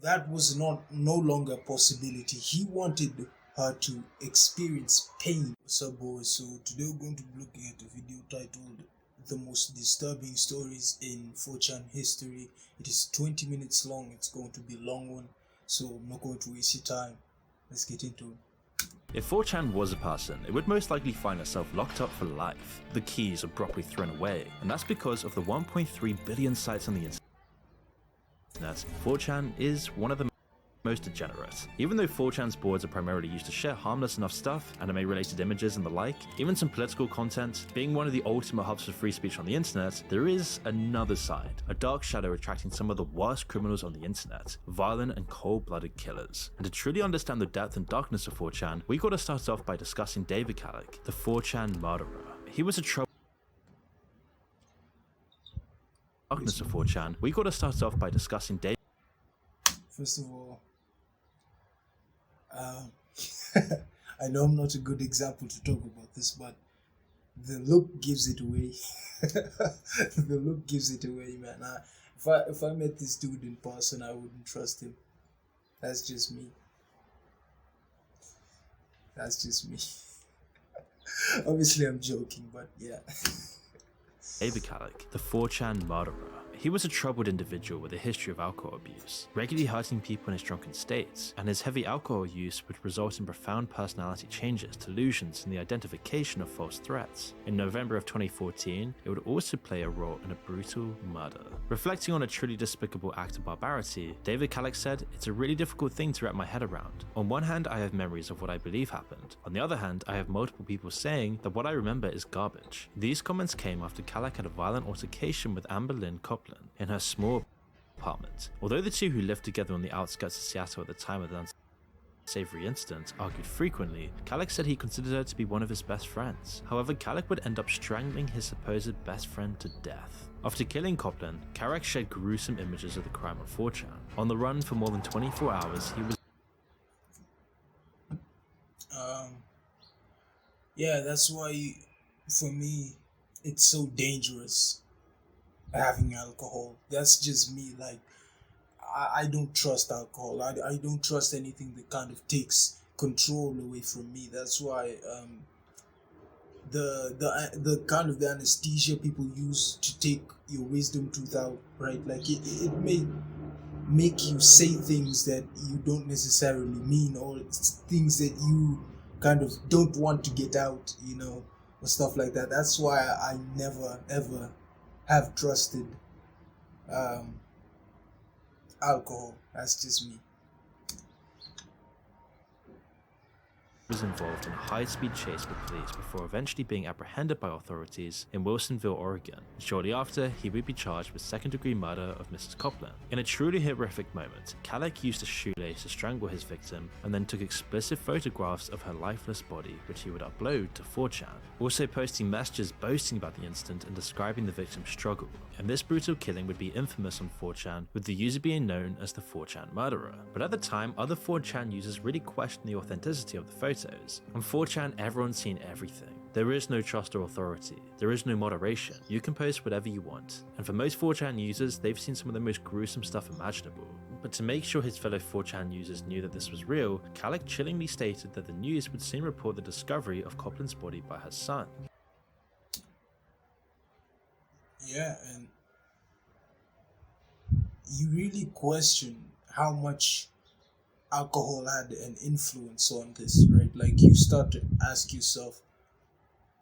that was no longer a possibility. He wanted her to experience pain. So boys, so today we're going to be looking at a video titled "The Most Disturbing Stories in 4chan History." It is 20 minutes long. It's going to be a long one, so I'm not going to waste your time. Let's get into it. If 4chan was a person, it would most likely find itself locked up for life, the keys abruptly thrown away, and that's because of the 1.3 billion sites on the internet. 4chan is one of the most degenerate. Even though 4chan's boards are primarily used to share harmless enough stuff, anime-related images and the like, even some political content, being one of the ultimate hubs for free speech on the internet, there is another side, a dark shadow attracting some of the worst criminals on the internet, violent and cold-blooded killers. And to truly understand the depth and darkness of 4chan, we gotta start off by discussing David Kalik, the 4chan murderer. He was a darkness of 4chan, we gotta start off by discussing David. First of all, I know I'm not a good example to talk about this, but the look gives it away. The look gives it away, man. If I met this dude in person, I wouldn't trust him. That's just me. That's just me. Obviously, I'm joking, but yeah. David Kalik, the 4chan murderer. He was a troubled individual with a history of alcohol abuse, regularly hurting people in his drunken states, and his heavy alcohol use would result in profound personality changes, delusions, and the identification of false threats. In November of 2014, it would also play a role in a brutal murder. Reflecting on a truly despicable act of barbarity, David Kalik said, "It's a really difficult thing to wrap my head around. On one hand, I have memories of what I believe happened. On the other hand, I have multiple people saying that what I remember is garbage." These comments came after Kalik had a violent altercation with Amber Lynn Copeland in her small apartment. Although the two who lived together on the outskirts of Seattle at the time of the unsavory incident argued frequently, Kalik said he considered her to be one of his best friends. However, Kalik would end up strangling his supposed best friend to death. After killing Copeland, Kalik shared gruesome images of the crime on 4chan. On the run for more than 24 hours, he was Yeah, that's why for me it's so dangerous having alcohol. That's just me. Like, I don't trust alcohol. I don't trust anything that kind of takes control away from me. That's why the kind of the anesthesia people use to take your wisdom tooth out, right? Like it may make you say things that you don't necessarily mean, or it's things that you kind of don't want to get out, or stuff like that. That's why I never ever have trusted um, alcohol. That's just me. involved in a high-speed chase with police before eventually being apprehended by authorities in Wilsonville, Oregon. Shortly after, he would be charged with second-degree murder of Mrs. Copeland. In a truly horrific moment, Kalik used a shoelace to strangle his victim and then took explicit photographs of her lifeless body, which he would upload to 4chan, also posting messages boasting about the incident and describing the victim's struggle. And this brutal killing would be infamous on 4chan, with the user being known as the 4chan murderer. But at the time, other 4chan users really questioned the authenticity of the photos. On 4chan, everyone's seen everything. There is no trust or authority. There is no moderation. You can post whatever you want. And for most 4chan users, they've seen some of the most gruesome stuff imaginable. But to make sure his fellow 4chan users knew that this was real, Kalik chillingly stated that the news would soon report the discovery of Copeland's body by her son. Yeah, and you really question how much alcohol had an influence on this, right? Like, you start to ask yourself,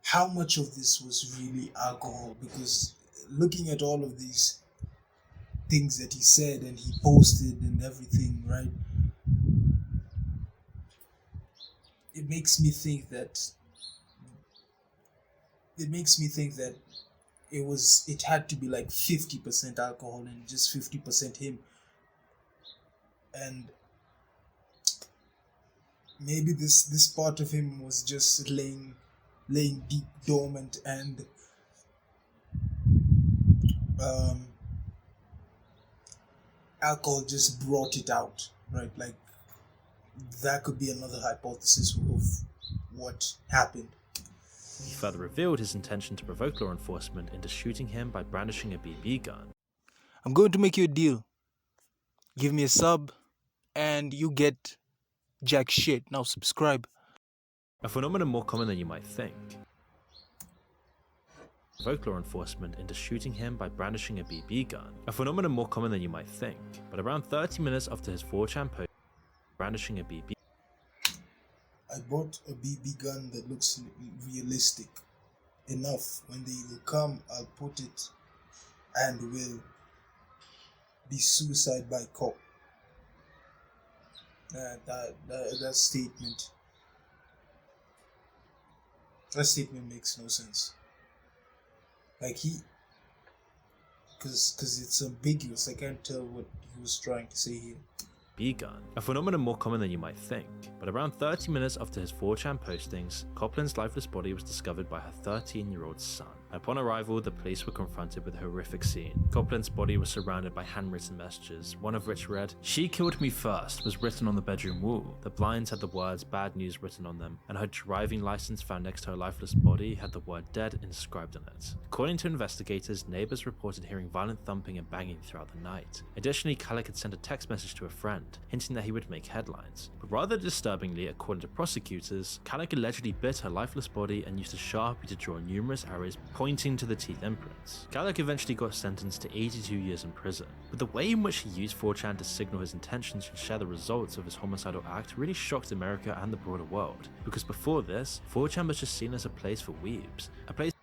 how much of this was really alcohol? Because looking at all of these things that he said and he posted and everything, right? It makes me think that it had to be like 50% alcohol and just 50% him. And maybe this part of him was just laying deep dormant, and alcohol just brought it out, right? Like, that could be another hypothesis of what happened. He further revealed his intention to provoke law enforcement into shooting him by brandishing a BB gun. I'm going to make you a deal. Give me a sub, and you get jack shit. Now subscribe. A phenomenon more common than you might think provoked law enforcement into shooting him by brandishing a BB gun. A phenomenon more common than you might think, but around 30 minutes after his 4chan post brandishing a BB. I bought a BB gun that looks realistic enough. When they will come, I'll put it and will be suicide by cop. That statement. That statement makes no sense. Like because it's ambiguous. I can't tell what he was trying to say here. Gun. A phenomenon more common than you might think, but around 30 minutes after his 4chan postings, Copland's lifeless body was discovered by her 13-year-old son. Upon arrival, the police were confronted with a horrific scene. Copland's body was surrounded by handwritten messages, one of which read, "She killed me first," was written on the bedroom wall. The blinds had the words "bad news" written on them, and her driving license found next to her lifeless body had the word "dead" inscribed on it. According to investigators, neighbors reported hearing violent thumping and banging throughout the night. Additionally, Khalek had sent a text message to a friend, hinting that he would make headlines. But rather disturbingly, according to prosecutors, Khalek allegedly bit her lifeless body and used a Sharpie to draw numerous arrows pointing to the teeth imprints. Khalek eventually got sentenced to 82 years in prison, but the way in which he used 4chan to signal his intentions and share the results of his homicidal act really shocked America and the broader world, because before this, 4chan was just seen as a place for weebs, a place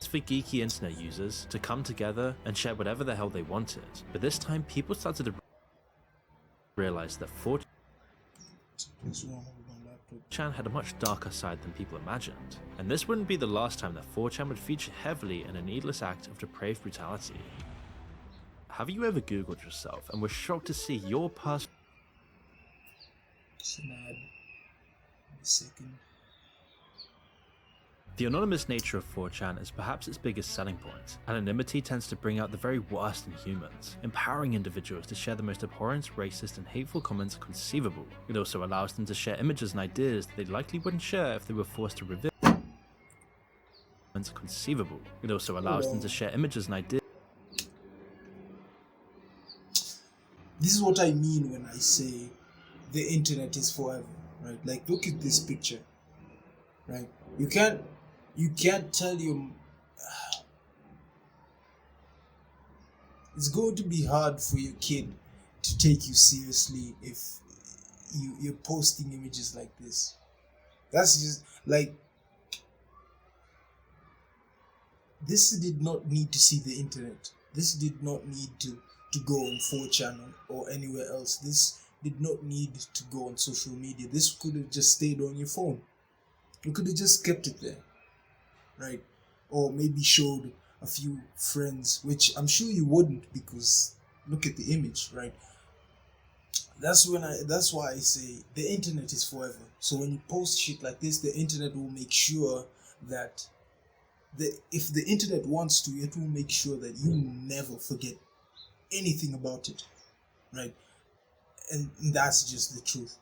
for geeky internet users to come together and share whatever the hell they wanted. But this time, people started to realize that 4chan had a much darker side than people imagined, and this wouldn't be the last time that 4chan would feature heavily in a needless act of depraved brutality. Have you ever googled yourself and were shocked to see your personal The anonymous nature of 4chan is perhaps its biggest selling point. Anonymity tends to bring out the very worst in humans, empowering individuals to share the most abhorrent, racist, and hateful comments conceivable. It also allows them to share images and ideas that they likely wouldn't share if they were forced to reveal conceivable. It also allows them to share images and ideas. This is what I mean when I say the internet is forever, right? Like, look at this picture, right? You can't tell your it's going to be hard for your kid to take you seriously if you're posting images like this. That's just like, this did not need to see the internet. This did not need to go on 4chan or anywhere else. This did not need to go on social media. This could have just stayed on your phone. You could have just kept it there, right? Or maybe showed a few friends, which I'm sure you wouldn't, because look at the image, right? That's why I say the internet is forever. So when you post shit like this, the internet will make sure that if the internet wants to, it will make sure that you never forget anything about it, right? And that's just the truth.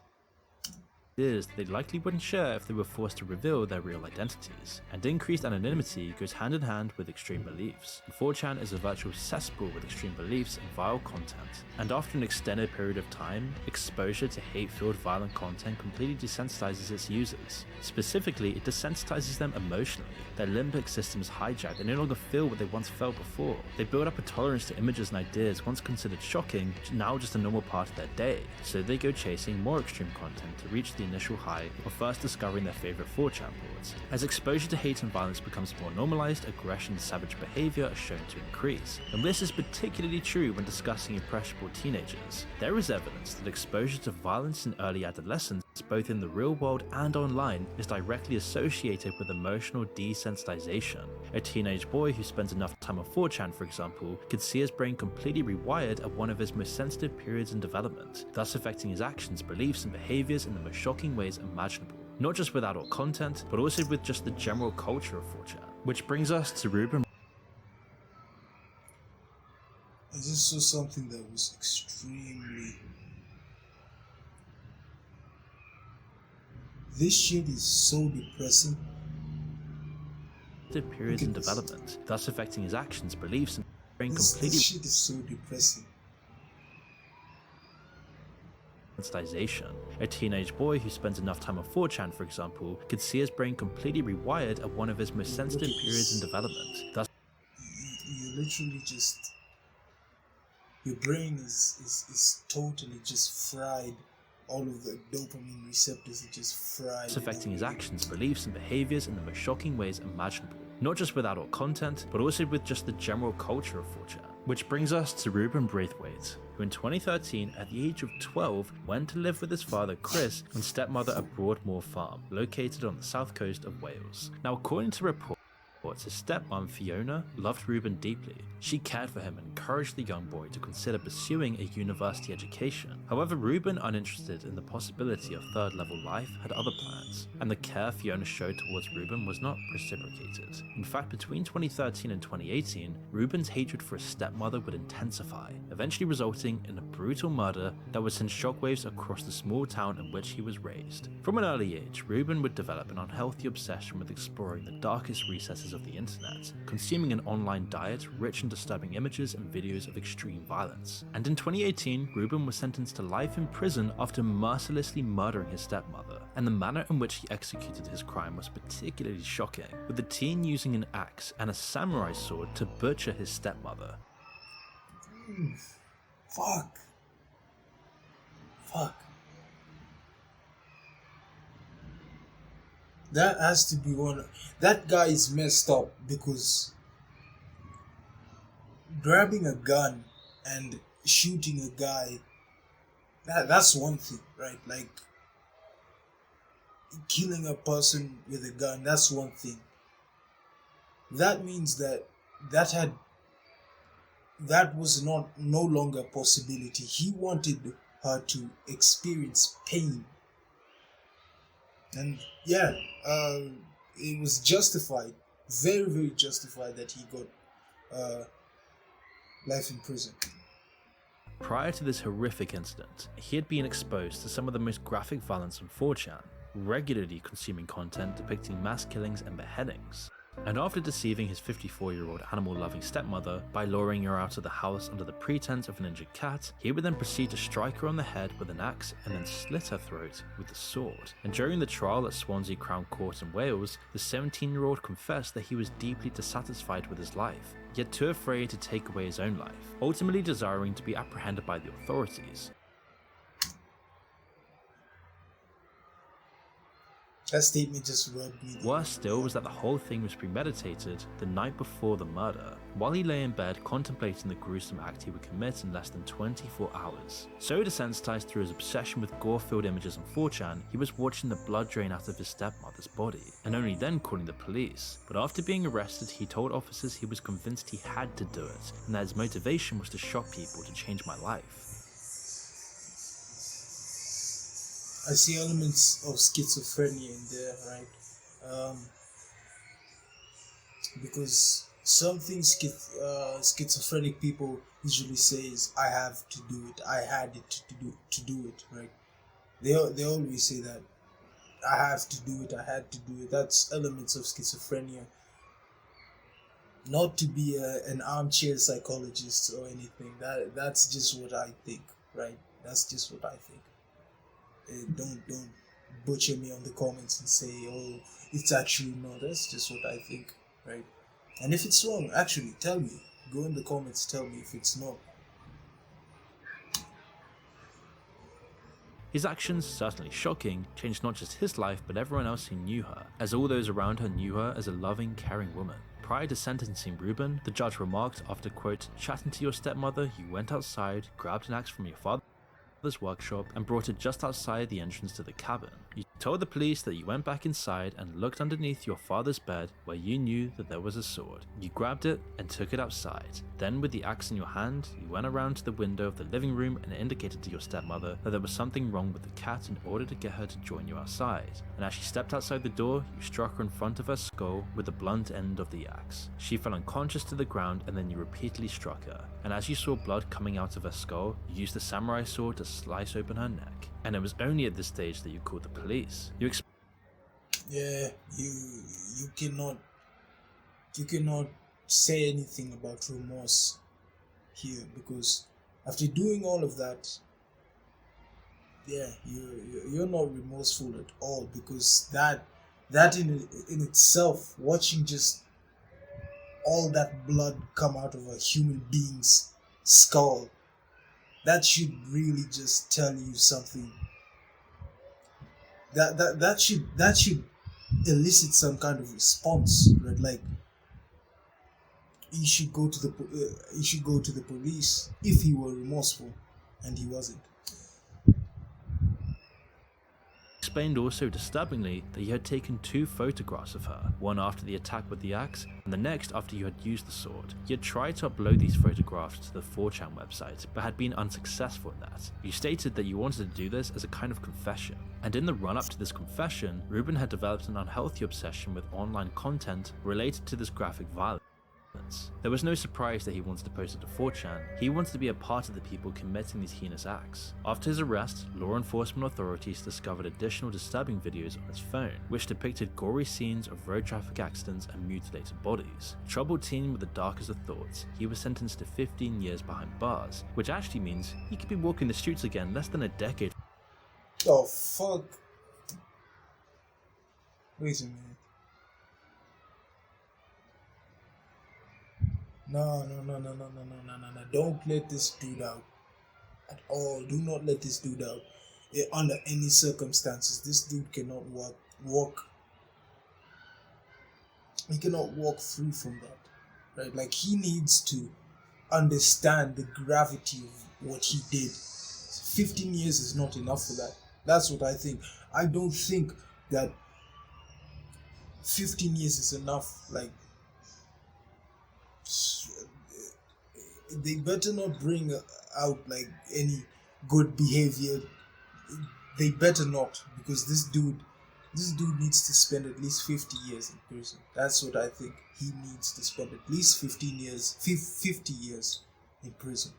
They likely wouldn't share if they were forced to reveal their real identities, and increased anonymity goes hand in hand with extreme beliefs. 4chan is a virtual cesspool with extreme beliefs and vile content, and after an extended period of time, exposure to hate-filled violent content completely desensitizes its users. Specifically, it desensitizes them emotionally. Their limbic system is hijacked. They no longer feel what they once felt before. They build up a tolerance to images and ideas once considered shocking, now just a normal part of their day, so they go chasing more extreme content to reach the initial high of first discovering their favorite 4chan boards. As exposure to hate and violence becomes more normalized, aggression and savage behavior are shown to increase. And this is particularly true when discussing impressionable teenagers. There is evidence that exposure to violence in early adolescence, both in the real world and online, is directly associated with emotional desensitization. A teenage boy who spends enough time on 4chan, for example, could see his brain completely rewired at one of his most sensitive periods in development, thus affecting his actions, beliefs, and behaviors in the most shocking ways imaginable. Not just with adult content, but also with just the general culture of 4chan. Which brings us to Ruben. I just saw something that was extremely... This shit is so depressing. Periods in development, thus affecting his actions, beliefs, and brain completely. This shit is so depressing. sensitization. A teenage boy who spends enough time on 4chan, for example, could see his brain completely rewired at one of his most Look sensitive at periods in this. development, thus You literally just, your brain is totally just fried. All of the dopamine receptors are just fried. affecting his actions, beliefs, and behaviors in the most shocking ways imaginable. Not just with adult content, but also with just the general culture of 4chan. Which brings us to Ruben Braithwaite, who in 2013, at the age of 12, went to live with his father Chris and stepmother at Broadmoor Farm, located on the south coast of Wales. Now, according to reports, his stepmom Fiona loved Ruben deeply. She cared for him and encouraged the young boy to consider pursuing a university education. However, Ruben, uninterested in the possibility of third-level life, had other plans, and the care Fiona showed towards Ruben was not reciprocated. In fact, between 2013 and 2018, Ruben's hatred for his stepmother would intensify, eventually resulting in a brutal murder that would send shockwaves across the small town in which he was raised. From an early age, Ruben would develop an unhealthy obsession with exploring the darkest recesses of the internet, consuming an online diet rich in disturbing images and videos of extreme violence. And in 2018, Ruben was sentenced to life in prison after mercilessly murdering his stepmother, and the manner in which he executed his crime was particularly shocking, with the teen using an axe and a samurai sword to butcher his stepmother. Fuck. Fuck. That has to be one. That guy is messed up because grabbing a gun and shooting a guy, that's one thing, right? Like killing a person with a gun, that's one thing. That means that that was not no longer a possibility. He wanted her to experience pain. And yeah, it was justified, very, very justified that he got life in prison. Prior to this horrific incident, he had been exposed to some of the most graphic violence on 4chan, regularly consuming content depicting mass killings and beheadings. And after deceiving his 54-year-old animal-loving stepmother by luring her out of the house under the pretense of an injured cat, he would then proceed to strike her on the head with an axe and then slit her throat with a sword. And during the trial at Swansea Crown Court in Wales, the 17-year-old confessed that he was deeply dissatisfied with his life, yet too afraid to take away his own life, ultimately desiring to be apprehended by the authorities. That statement just rubbed me. Worse still was that the whole thing was premeditated the night before the murder, while he lay in bed contemplating the gruesome act he would commit in less than 24 hours. So desensitized through his obsession with gore-filled images on 4chan, he was watching the blood drain out of his stepmother's body, and only then calling the police. But after being arrested, he told officers he was convinced he had to do it, and that his motivation was to shock people to change my life. I see elements of schizophrenia in there, right? Because something schizophrenic people usually say is, "I have to do it. I had it to do it." Right? They always say that. I have to do it. I had to do it. That's elements of schizophrenia. Not to be an armchair psychologist or anything. That's just what I think. Right? That's just what I think. Don't butcher me on the comments and say, "Oh, it's actually not." That's just what I think, right? And if it's wrong, actually tell me. Go in the comments, tell me if it's not. His actions, certainly shocking, changed not just his life but everyone else who knew her, as all those around her knew her as a loving, caring woman. Prior to sentencing Ruben, the judge remarked after, quote, "chatting to your stepmother, you went outside, grabbed an axe from your father's workshop and brought it just outside the entrance to the cabin. You told the police that you went back inside and looked underneath your father's bed where you knew that there was a sword. You grabbed it and took it outside. Then with the axe in your hand, you went around to the window of the living room and indicated to your stepmother that there was something wrong with the cat in order to get her to join you outside. And as she stepped outside the door, you struck her in front of her skull with the blunt end of the axe. She fell unconscious to the ground and then you repeatedly struck her. And as you saw blood coming out of her skull, you used the samurai sword to slice open her neck. And it was only at this stage that you called the police. You cannot say anything about remorse here, because after doing all of that, yeah, you're not remorseful at all, because that in itself, watching just all that blood come out of a human being's skull, that should really just tell you something. That should elicit some kind of response, right? Like, he should go to the police if he were remorseful, and he wasn't. Explained also disturbingly that he had taken two photographs of her, one after the attack with the axe, and the next after you had used the sword. He had tried to upload these photographs to the 4chan website, but had been unsuccessful in that. You stated that you wanted to do this as a kind of confession, and in the run-up to this confession, Ruben had developed an unhealthy obsession with online content related to this graphic violence. There was no surprise that he wanted to post it to 4chan. He wanted to be a part of the people committing these heinous acts. After his arrest, law enforcement authorities discovered additional disturbing videos on his phone, which depicted gory scenes of road traffic accidents and mutilated bodies. A troubled teen with the darkest of thoughts, he was sentenced to 15 years behind bars, which actually means he could be walking the streets again less than a decade. Oh fuck! Wait a minute. No, no, no, no, no, no, no, no, no, no! Don't let this dude out at all. Do not let this dude out. Under any circumstances, this dude cannot walk. He cannot walk free from that, right? Like, he needs to understand the gravity of what he did. 15 years is not enough for that. That's what I think. I don't think that 15 years is enough. Like, they better not bring out like any good behavior. They better not, because this dude needs to spend at least 50 years in prison. That's what I think. He needs to spend at least 15 years, 50 years in prison.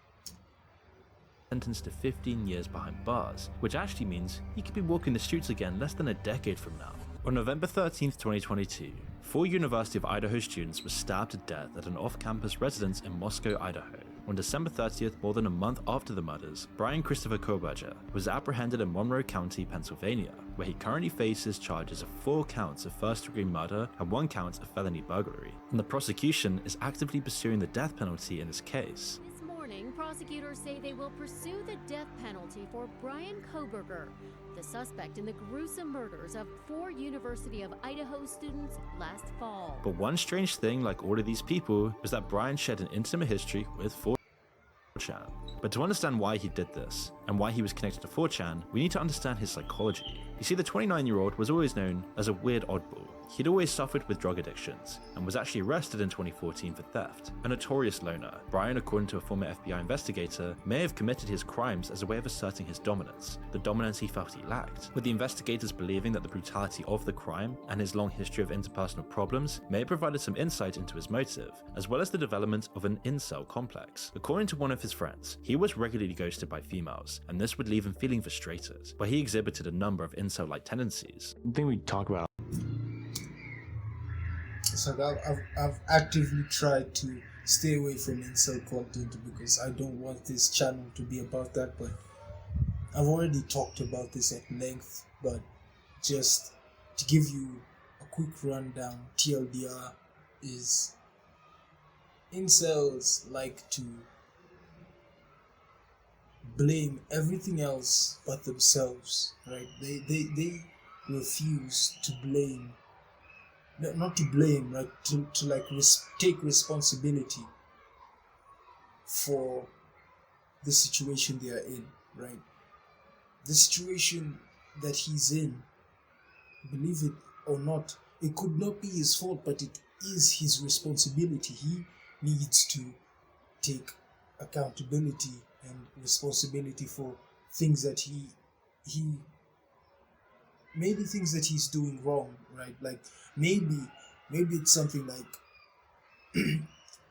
Sentenced to 15 years behind bars, which actually means he could be walking the streets again less than a decade from now. On November 13th, 2022, 4 University of Idaho students were stabbed to death at an off-campus residence in Moscow, Idaho. On December 30th, more than a month after the murders, Brian Christopher Koberger was apprehended in Monroe County, Pennsylvania, where he currently faces charges of 4 counts of first-degree murder and 1 count of felony burglary. And the prosecution is actively pursuing the death penalty in this case. This morning, prosecutors say they will pursue the death penalty for Brian Koberger, the suspect in the gruesome murders of 4 University of Idaho students last fall. But one strange thing, like all of these people, was that Brian shared an intimate history with 4chan. But to understand why he did this, and why he was connected to 4chan, we need to understand his psychology. You see, the 29-year-old was always known as a weird oddball. He'd always suffered with drug addictions, and was actually arrested in 2014 for theft. A notorious loner, Brian, according to a former FBI investigator, may have committed his crimes as a way of asserting his dominance, the dominance he felt he lacked, with the investigators believing that the brutality of the crime and his long history of interpersonal problems may have provided some insight into his motive, as well as the development of an incel complex. According to one of his friends, he was regularly ghosted by females, and this would leave him feeling frustrated, where he exhibited a number of incel-like tendencies. I think we talk about. So I've actively tried to stay away from incel content, because I don't want this channel to be about that. But I've already talked about this at length. But just to give you a quick rundown, TLDR is incels like to blame everything else but themselves, right? They refuse to blame, not to blame, right? To like take responsibility for the situation they are in, right? The situation that he's in, believe it or not, it could not be his fault, but it is his responsibility. He needs to take accountability and responsibility for things that he maybe things that he's doing wrong, right? Like, maybe it's something like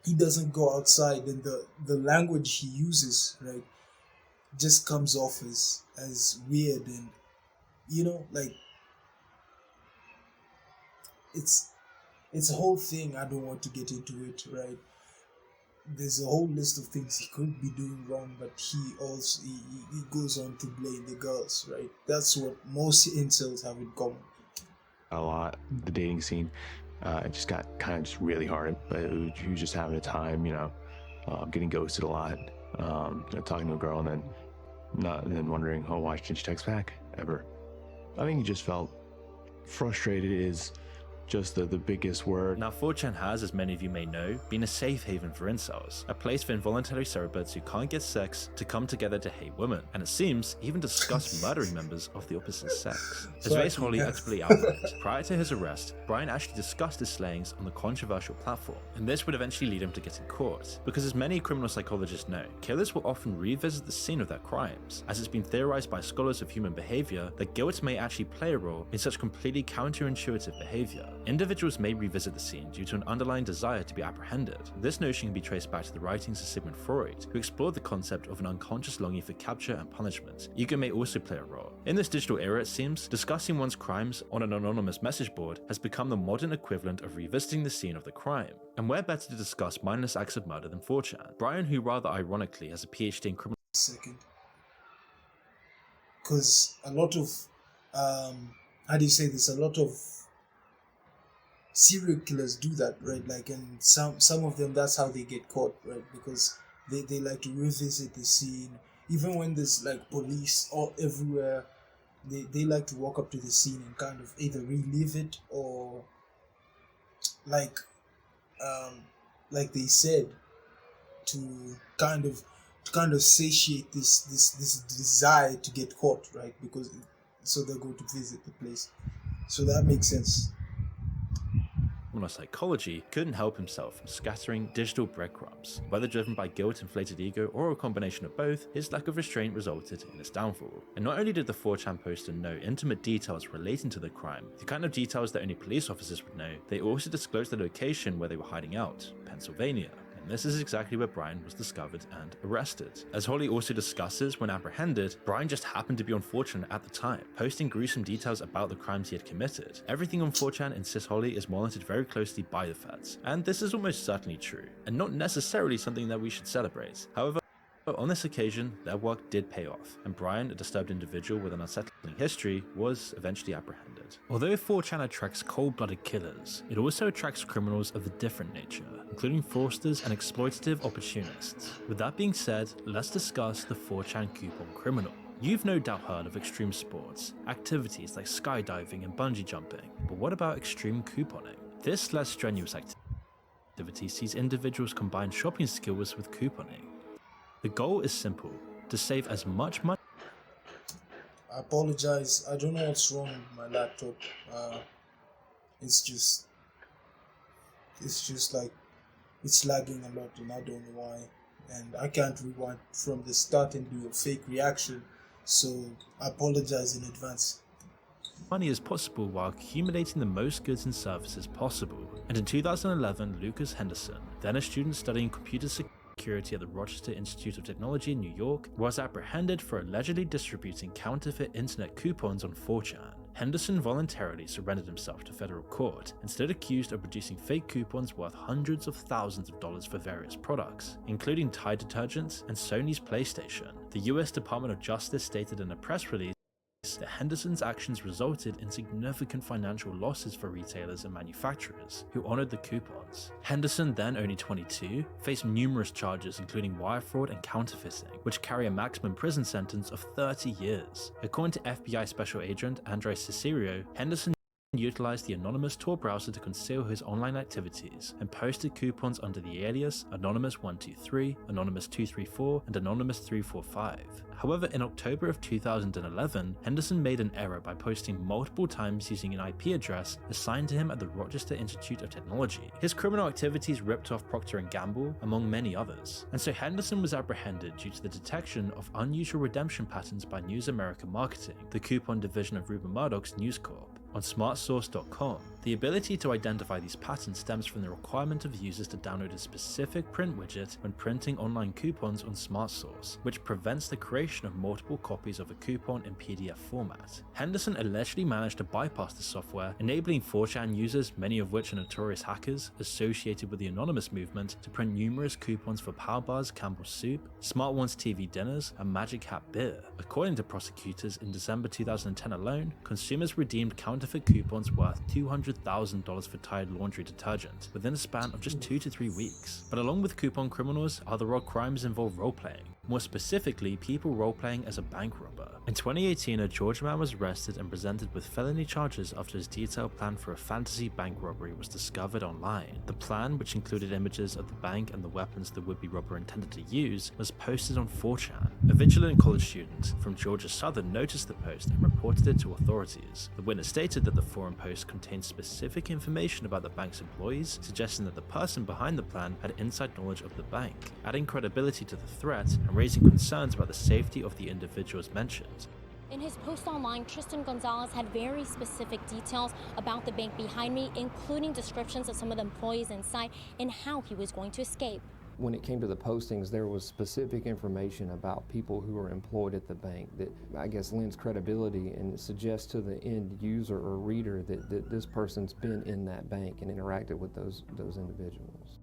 he doesn't go outside, and the language he uses, right, just comes off as weird, and like, it's a whole thing. I don't want to get into it, right? there's a whole list of things he could be doing wrong, but he goes on to blame the girls, right? That's what most incels have in common. A lot. The dating scene, it just got kind of just really hard. But he was just having a time, getting ghosted a lot, talking to a girl and then wondering, oh, why didn't she text back ever? I think he just felt frustrated is just the biggest word. Now, 4chan has, as many of you may know, been a safe haven for incels, a place for involuntary celibates who can't get sex to come together to hate women, and it seems even discuss murdering members of the opposite sex. As Race Holly actively outlined, prior to his arrest, Brian actually discussed his slayings on the controversial platform, and this would eventually lead him to getting caught, because as many criminal psychologists know, killers will often revisit the scene of their crimes, as it's been theorized by scholars of human behavior that guilt may actually play a role in such completely counterintuitive behavior. Individuals may revisit the scene due to an underlying desire to be apprehended. This notion can be traced back to the writings of Sigmund Freud, who explored the concept of an unconscious longing for capture and punishment. Ego may also play a role. In this digital era, it seems, discussing one's crimes on an anonymous message board has become the modern equivalent of revisiting the scene of the crime. And where better to discuss mindless acts of murder than 4chan? Brian, who rather ironically has a PhD in criminal... Because a lot of, how do you say this, a lot of serial killers do that, right? Like, and some of them, that's how they get caught, right? Because they like to revisit the scene, even when there's like police all everywhere. They like to walk up to the scene and kind of either relive it or like they said, to kind of satiate this desire to get caught, right? Because so they go to visit the place. So that makes sense. Psychology couldn't help himself from scattering digital breadcrumbs. Whether driven by guilt, inflated ego, or a combination of both, his lack of restraint resulted in his downfall. And not only did the 4chan poster know intimate details relating to the crime, the kind of details that only police officers would know, they also disclosed the location where they were hiding out, Pennsylvania. This is exactly where Brian was discovered and arrested. As Holly also discusses, when apprehended, Brian just happened to be on 4chan at the time, posting gruesome details about the crimes he had committed. Everything on 4chan, insists Holly, is monitored very closely by the feds, and this is almost certainly true, and not necessarily something that we should celebrate. However, on this occasion, their work did pay off, and Brian, a disturbed individual with an unsettling history, was eventually apprehended. Although 4chan attracts cold-blooded killers, it also attracts criminals of a different nature, including fraudsters and exploitative opportunists. With that being said, let's discuss the 4chan coupon criminal. You've no doubt heard of extreme sports, activities like skydiving and bungee jumping, but what about extreme couponing? This less strenuous activity sees individuals combine shopping skills with couponing. The goal is simple, to save as much money. I apologize, I don't know what's wrong with my laptop. It's just like, it's lagging a lot and I don't know why. And I can't rewind from the start and do a fake reaction, so I apologize in advance. Money is possible while accumulating the most goods and services possible. And in 2011, Lucas Henderson, then a student studying computer security at the Rochester Institute of Technology in New York, was apprehended for allegedly distributing counterfeit internet coupons on 4chan. Henderson voluntarily surrendered himself to federal court and stood accused of producing fake coupons worth hundreds of thousands of dollars for various products, including Tide detergents and Sony's PlayStation. The US Department of Justice stated in a press release that Henderson's actions resulted in significant financial losses for retailers and manufacturers who honored the coupons. Henderson, then only 22, faced numerous charges including wire fraud and counterfeiting, which carry a maximum prison sentence of 30 years. According to FBI Special Agent Andre Cesario, Henderson utilized the anonymous Tor browser to conceal his online activities and posted coupons under the alias Anonymous123, Anonymous234, and Anonymous345. However, in October of 2011, Henderson made an error by posting multiple times using an IP address assigned to him at the Rochester Institute of Technology. His criminal activities ripped off Procter & Gamble, among many others, and so Henderson was apprehended due to the detection of unusual redemption patterns by News America Marketing, the coupon division of Rupert Murdoch's News Corp. On smartsource.com, The ability to identify these patterns stems from the requirement of users to download a specific print widget when printing online coupons on SmartSource, which prevents the creation of multiple copies of a coupon in PDF format. Henderson allegedly managed to bypass the software, enabling 4chan users, many of which are notorious hackers associated with the anonymous movement, to print numerous coupons for Power Bars, Campbell's Soup, Smart Ones TV dinners, and Magic Hat beer. According to prosecutors, in December 2010 alone, consumers redeemed counterfeit coupons worth $200,000 for Tide laundry detergent within a span of just 2 to 3 weeks. But along with coupon criminals, other odd crimes involve role-playing. More specifically, people role-playing as a bank robber. In 2018, a Georgia man was arrested and presented with felony charges after his detailed plan for a fantasy bank robbery was discovered online. The plan, which included images of the bank and the weapons the would-be robber intended to use, was posted on 4chan. A vigilant college student from Georgia Southern noticed the post and reported it to authorities. The witness stated that the forum post contained specific information about the bank's employees, suggesting that the person behind the plan had inside knowledge of the bank, adding credibility to the threat and raising concerns about the safety of the individuals mentioned. In his post online, Tristan Gonzalez had very specific details about the bank behind me, including descriptions of some of the employees inside and how he was going to escape. When it came to the postings, there was specific information about people who were employed at the bank that I guess lends credibility and suggests to the end user or reader that this person's been in that bank and interacted with those individuals.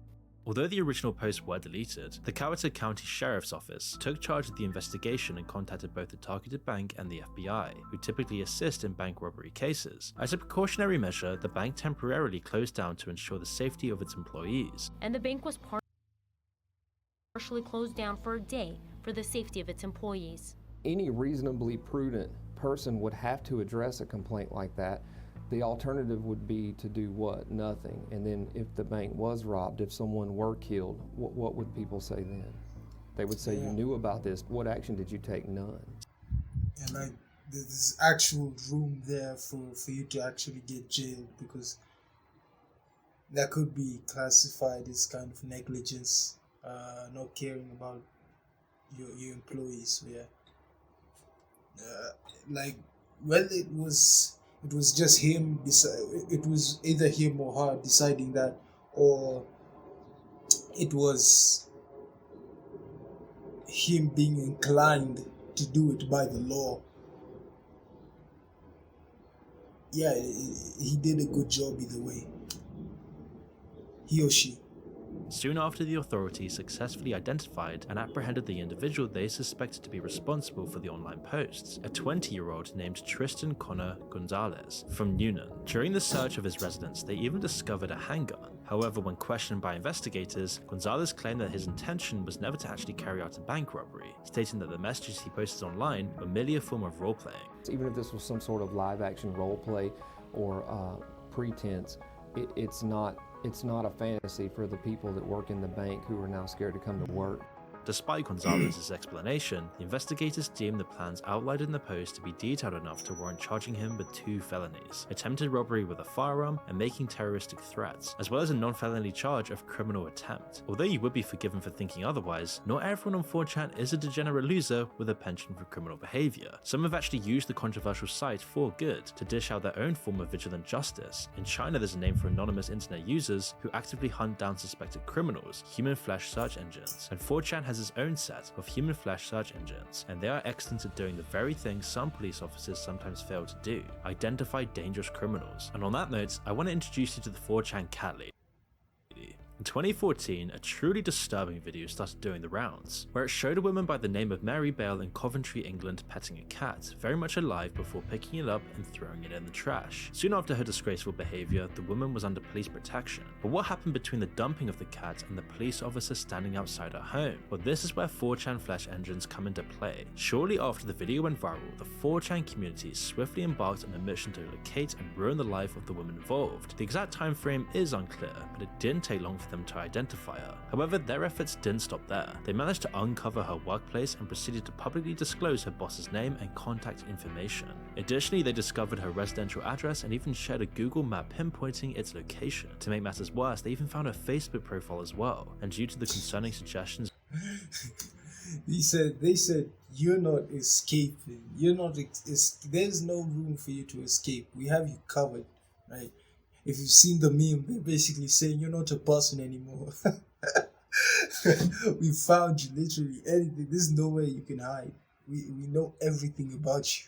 Although the original posts were deleted, the Coweta County Sheriff's Office took charge of the investigation and contacted both the targeted bank and the FBI, who typically assist in bank robbery cases. As a precautionary measure, the bank temporarily closed down to ensure the safety of its employees. And the bank was partially closed down for a day for the safety of its employees. Any reasonably prudent person would have to address a complaint like that. The alternative would be to do what? Nothing. And then if the bank was robbed, if someone were killed, what would people say then? They would say, you knew about this. What action did you take? None. And like, there's actual room there for you to actually get jailed, because that could be classified as kind of negligence, not caring about your employees. Like, well, it was just him. It was either him or her deciding that, or it was him being inclined to do it by the law. Yeah, he did a good job either way. He or she. Soon after, the authorities successfully identified and apprehended the individual they suspected to be responsible for the online posts, a 20-year-old named Tristan Connor Gonzalez from Newnan. During the search of his residence, they even discovered a handgun. However, when questioned by investigators, Gonzalez claimed that his intention was never to actually carry out a bank robbery, stating that the messages he posted online were merely a form of role-playing. Even if this was some sort of live-action role play or pretense, it's not a fantasy for the people that work in the bank who are now scared to come to work. Despite Gonzalez's explanation, the investigators deemed the plans outlined in the post to be detailed enough to warrant charging him with 2 felonies: attempted robbery with a firearm and making terroristic threats, as well as a non-felony charge of criminal attempt. Although you would be forgiven for thinking otherwise, not everyone on 4chan is a degenerate loser with a penchant for criminal behavior. Some have actually used the controversial site for good, to dish out their own form of vigilant justice. In China, there's a name for anonymous internet users who actively hunt down suspected criminals: human flesh search engines. And 4chan has its own set of human flesh search engines, and they are excellent at doing the very thing some police officers sometimes fail to do: identify dangerous criminals. And on that note, I want to introduce you to the 4chan cat lady. In 2014, a truly disturbing video started doing the rounds, where it showed a woman by the name of Mary Bale in Coventry, England, petting a cat, very much alive, before picking it up and throwing it in the trash. Soon after her disgraceful behavior, the woman was under police protection. But what happened between the dumping of the cat and the police officer standing outside her home? Well, this is where 4chan flesh engines come into play. Shortly after the video went viral, the 4chan community swiftly embarked on a mission to locate and ruin the life of the woman involved. The exact time frame is unclear, but it didn't take long for them to identify her. However, their efforts didn't stop there. They managed to uncover her workplace and proceeded to publicly disclose her boss's name and contact information. Additionally, they discovered her residential address and even shared a Google map pinpointing its location. To make matters worse, they even found her Facebook profile as well, and due to the concerning suggestions they said you're not escaping. You're not there's no room for you to escape. We have you covered, right? if you've seen the meme, they're basically saying you're not a person anymore. We found you, literally anything. There's no way you can hide. We know everything about you.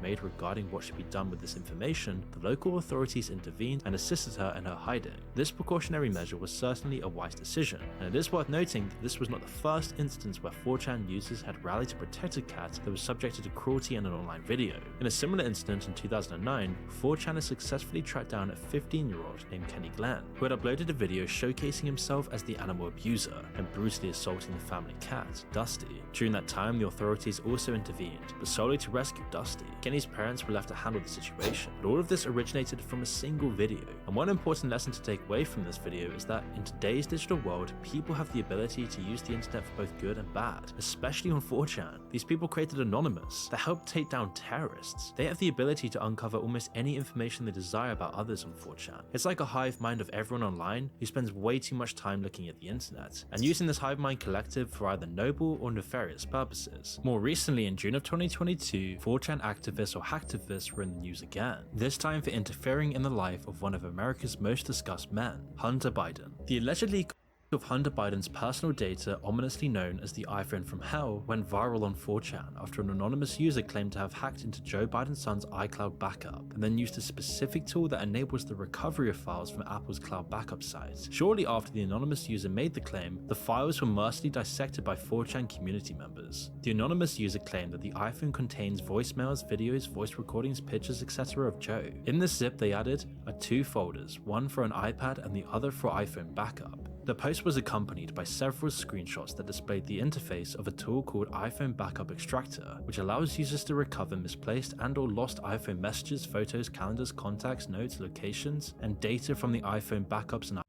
Made regarding what should be done with this information, the local authorities intervened and assisted her in her hiding. This precautionary measure was certainly a wise decision, and it is worth noting that this was not the first instance where 4chan users had rallied to protect a cat that was subjected to cruelty in an online video. In a similar incident in 2009, 4chan has successfully tracked down a 15-year-old named Kenny Glenn, who had uploaded a video showcasing himself as the animal abuser and brutally assaulting the family cat, Dusty. During that time, the authorities also intervened, but solely to rescue Dusty. Kenny's parents were left to handle the situation, but all of this originated from a single video. And one important lesson to take away from this video is that in today's digital world, people have the ability to use the internet for both good and bad, especially on 4chan. These people created Anonymous that helped take down terrorists. They have the ability to uncover almost any information they desire about others on 4chan. It's like a hive mind of everyone online who spends way too much time looking at the internet, and using this hive mind collective for either noble or nefarious purposes. More recently, in June of 2022, 4chan activists or hacktivists were in the news again, this time for interfering in the life of one of America's most discussed men, Hunter Biden. The alleged leak of Hunter Biden's personal data, ominously known as the iPhone from hell, went viral on 4chan after an anonymous user claimed to have hacked into Joe Biden's son's iCloud backup and then used a specific tool that enables the recovery of files from Apple's cloud backup site. Shortly after the anonymous user made the claim, the files were mercilessly dissected by 4chan community members. The anonymous user claimed that the iPhone contains voicemails, videos, voice recordings, pictures, etc. of Joe. In this zip they added are two folders, one for an iPad and the other for iPhone backup. The post was accompanied by several screenshots that displayed the interface of a tool called iPhone Backup Extractor, which allows users to recover misplaced and/or lost iPhone messages, photos, calendars, contacts, notes, locations, and data from the iPhone backups and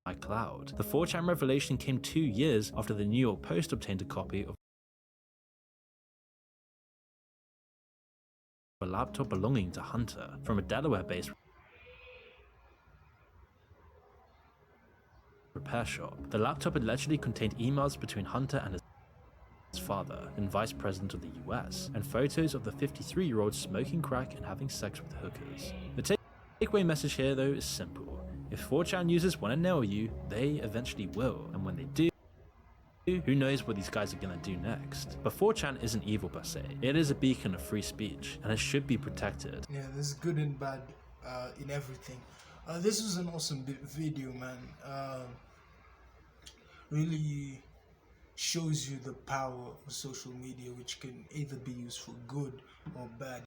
iCloud. The 4chan revelation came 2 years after the New York Post obtained a copy of a laptop belonging to Hunter from a Delaware-based repair shop. The laptop allegedly contained emails between Hunter and his father and vice president of the US, and photos of the 53-year-old smoking crack and having sex with hookers. The takeaway message here though is simple. If 4chan users want to nail you, they eventually will, and when they do, who knows what these guys are gonna do next. But 4chan isn't evil per se, it is a beacon of free speech, and it should be protected. Yeah, there's good and bad in everything. This was an awesome video, man. Really shows you the power of social media, which can either be used for good or bad.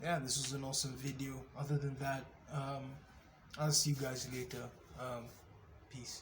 Yeah, this was an awesome video. Other than that, I'll see you guys later. Peace.